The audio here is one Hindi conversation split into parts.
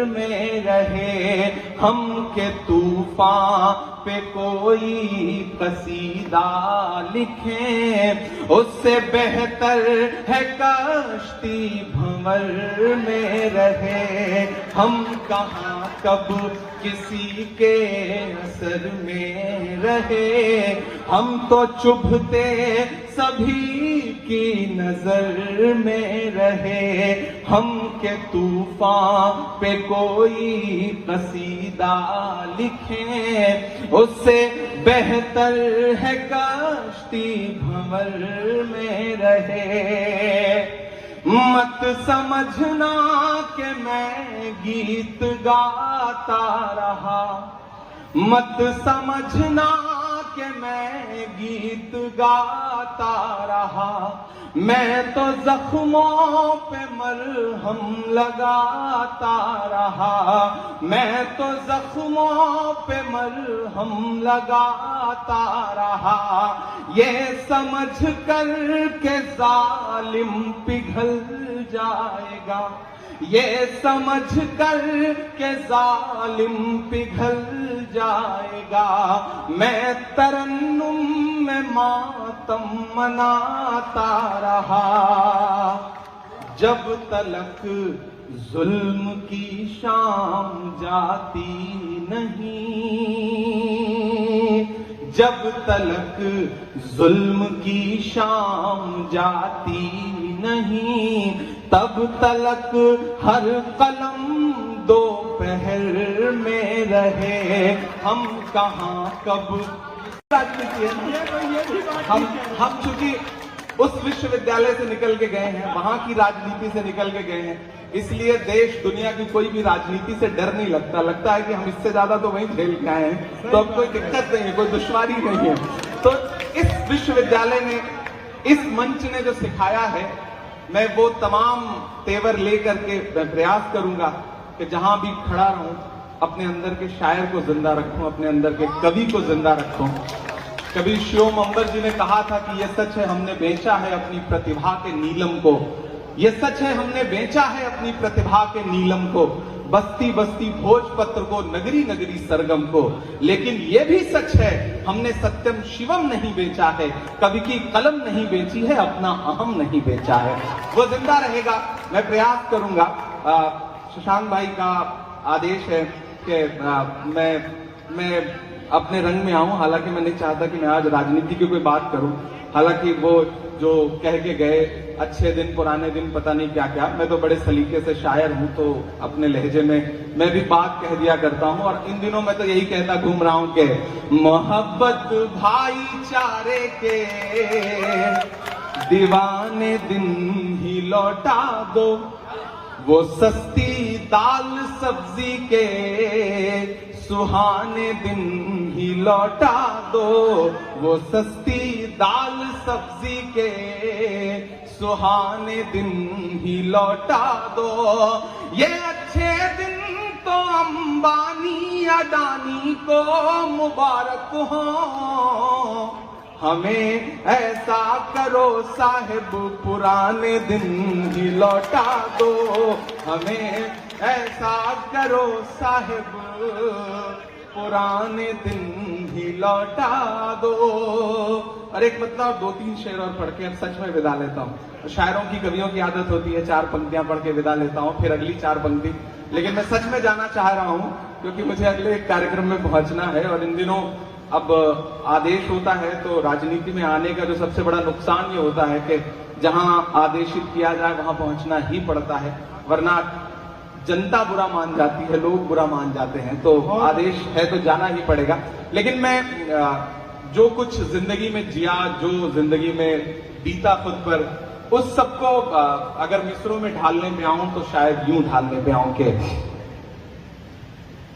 में रहे, हम के तूफान पे कोई कसीदा लिखें, उससे बेहतर है कश्ती भंवर में रहे। हम कहाँ कब किसी के असर में रहे, हम तो चुभते सभी की नजर में रहे, हम के तूफान पे कोई कसीदा लिखें, उससे बेहतर है कश्ती भंवर में रहे। मत समझना कि मैं गीत गाता रहा, मत समझना कि मैं गीत गाता रहा, मैं तो जख्मों पे मरहम लगाता रहा, मैं तो जख्मों पे मरहम लगाता रहा। ये समझ कर के जालिम पिघल जाएगा, ये समझ कर के जालिम पिघल जाएगा, मैं तरन्नुम में मातम मनाता रहा। जब तलक जुल्म की शाम जाती नहीं, जब तलक जुल्म की शाम जाती नहीं, तब तलक हर कलम दोपहर में रहे। हम कहाँ कब राजनीति है, हम चूंकि उस विश्वविद्यालय से निकल के गए हैं, वहां की राजनीति से निकल के गए हैं, इसलिए देश दुनिया की कोई भी राजनीति से डर नहीं लगता। लगता है कि हम इससे ज्यादा तो वहीं झेल के आए हैं, तो अब कोई दिक्कत नहीं है, कोई दुश्वारी नहीं है। तो इस विश्वविद्यालय ने, इस मंच ने जो सिखाया है, मैं वो तमाम तेवर लेकर के मैं प्रयास करूंगा कि जहां भी खड़ा रहूं, अपने अंदर के शायर को जिंदा रखूं, अपने अंदर के कवि को जिंदा रखूं। कभी शिवम अंबर जी ने कहा था कि यह सच है हमने बेचा है अपनी प्रतिभा के नीलम को, यह सच है हमने बेचा है अपनी प्रतिभा के नीलम को, बस्ती बस्ती भोजपत्र को, नगरी नगरी सरगम को। लेकिन यह भी सच है हमने सत्यम शिवम नहीं बेचा है, कवि की कलम नहीं बेची है, अपना अहम नहीं बेचा है। वो जिंदा रहेगा। मैं प्रयास करूंगा, शशांक भाई का आदेश है कि मैं अपने रंग में आऊं। हालांकि मैं नहीं चाहता कि मैं आज राजनीति की कोई बात करूं, हालांकि वो जो कह के गए अच्छे दिन पुराने दिन पता नहीं क्या क्या, मैं तो बड़े सलीके से शायर हूं, तो अपने लहजे में मैं भी बात कह दिया करता हूं। और इन दिनों मैं तो यही कहता घूम रहा हूं कि मोहब्बत भाईचारे के दीवाने दिन ही लौटा दो, वो सस्ती दाल सब्जी के सुहाने दिन ही लौटा दो, वो सस्ती दाल सब्जी के सुहाने दिन ही लौटा दो। ये अच्छे दिन तो अंबानी अडानी को मुबारक हो, हमें ऐसा करो साहिब पुराने दिन ही लौटा दो, हमें ऐसा करो साहिब पुराने दिन ही लौटा दो। और एक मतलब 2-3 शेर और पढ़ के अब सच में विदा लेता हूँ। शायरों की कवियों की आदत होती है 4 पंक्तियां पढ़ के विदा लेता हूँ, फिर अगली 4 पंक्ति, लेकिन मैं सच में जाना चाह रहा हूँ क्योंकि मुझे अगले एक कार्यक्रम में पहुंचना है। और इन दिनों अब आदेश होता है तो राजनीति में आने का जो सबसे बड़ा नुकसान ये होता है कि जहां आदेशित किया जाए वहां पहुंचना ही पड़ता है, वरना जनता बुरा मान जाती है, लोग बुरा मान जाते हैं, तो आदेश है तो जाना ही पड़ेगा। लेकिन मैं जो कुछ जिंदगी में जिया, जो जिंदगी में बीता खुद पर, उस सबको अगर मिसरों में ढालने में आऊं तो शायद यूं ढालने में आऊं के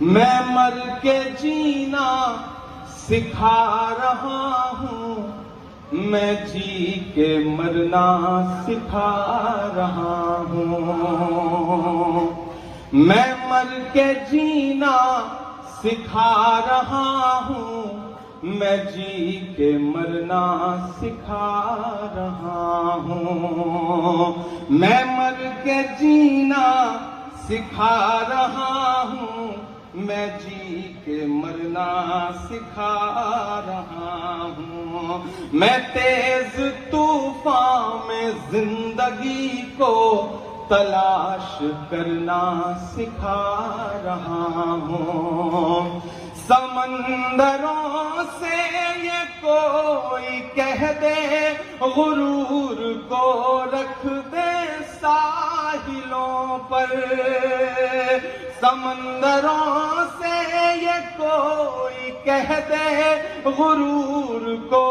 मैं मर के जीना सिखा रहा हूं, मैं जी के मरना सिखा रहा हूं, मैं मर के जीना सिखा रहा हूं, मैं जी के मरना सिखा रहा हूं, मैं मर के जीना सिखा रहा हूँ, मैं जी के मरना सिखा रहा हूँ। मैं तेज तूफान में जिंदगी को तलाश करना सिखा रहा हूँ। समंदरों से ये कोई कह दे, गुरूर को रख दे साहिलों पर। समंदरों से ये कोई कह दे, गुरूर को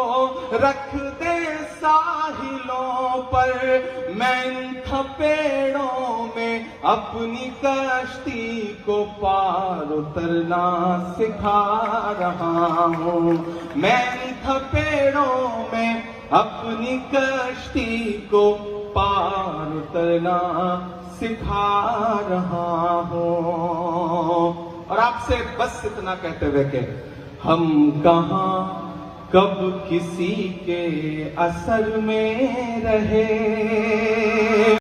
रख दे साहिलों पर। मैं इन थपेड़ों में अपनी कश्ती को पार उतरना सिखा रहा हूँ। मैं इन थपेड़ों में अपनी कश्ती को पार उतरना सिखा रहा हूँ। और आपसे बस इतना कहते हुए कि हम कहाँ कब किसी के असर में रहे।